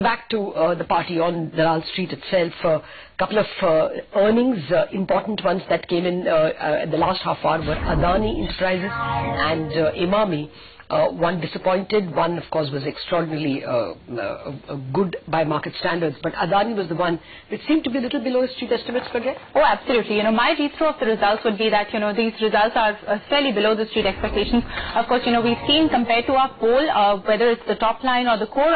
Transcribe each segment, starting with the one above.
back to the party on Dalal Street itself. A couple of earnings, important ones that came in the last half hour were Adani Enterprises and Emami. One disappointed, one of course was extraordinarily good by market standards, but Adani was the one which seemed to be a little below street estimates, Pragya? Oh, absolutely. My read-through of the results would be that, these results are fairly below the street expectations. Of course, we've seen compared to our poll, whether it's the top line or the core,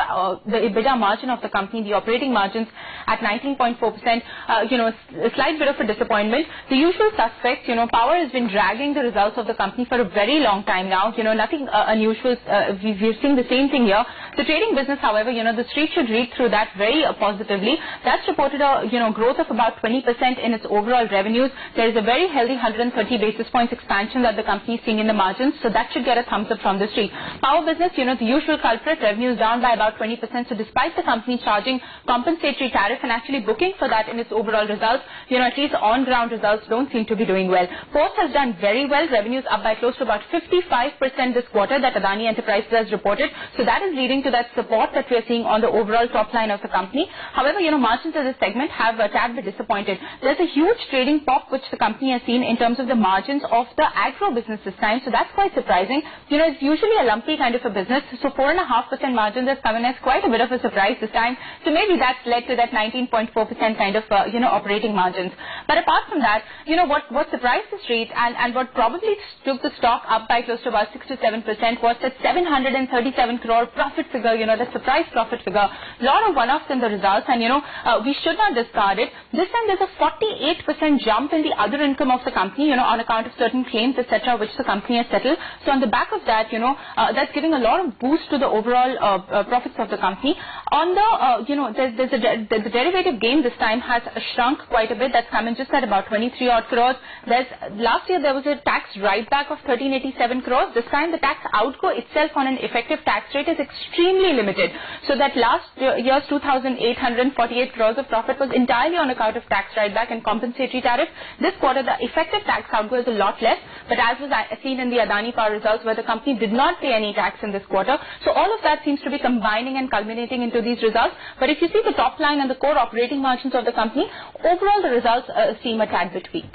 the EBITDA margin of the company, the operating margins at 19.4%, a slight bit of a disappointment. The usual suspects, power has been dragging the results of the company for a very long time now. Nothing unusual. We're seeing the same thing here. The trading business, however, the street should read through that very positively. That's reported a growth of about 20% in its overall revenues. There is a very healthy 130 basis points expansion that the company is seeing in the margins, so that should get a thumbs up from the street. Power business, the usual culprit, revenues down by about 20%. So despite the company charging compensatory tariff and actually booking for that in its overall results, at least on-ground results don't seem to be doing well. Ports has done very well. Revenues up by close to about 55% this quarter that Adani Enterprises has reported. So that is leading to that support that we are seeing on the overall top line of the company. However, margins of this segment have a tad bit disappointed. There's a huge trading pop which the company has seen in terms of the margins of the agro business this time. So that's quite surprising. It's usually a lumpy kind of a business. So 4.5% margins has come in as quite a bit of a surprise this time. So maybe that's led to that 19.4% kind of, operating margins. But apart from that, what surprised the street and what probably took the stock up by close to about 6 to 7% was that 737 crore profit figure, the surprise profit figure. A lot of one-offs in the results, and we should not discard it. This time there's a 48% jump in the other income of the company, on account of certain claims, etc., which the company has settled. So on the back of that, that's giving a lot of boost to the overall profits of the company. On the, the derivative gain this time has shrunk quite a bit. That's come in just at about 23 odd crores. Last year there was a tax write-back of 1387 crores. This time the tax outgo itself on an effective tax rate is extremely limited. So that last year's 2,848 crores of profit was entirely on account of tax write-back and compensatory tariff. This quarter the effective tax outgo is a lot less, but as was seen in the Adani Power results where the company did not pay any tax in this quarter. So all of that seems to be combining and culminating into these results. But if you see the top line and the core operating margins of the company, overall the results seem a tad bit weak.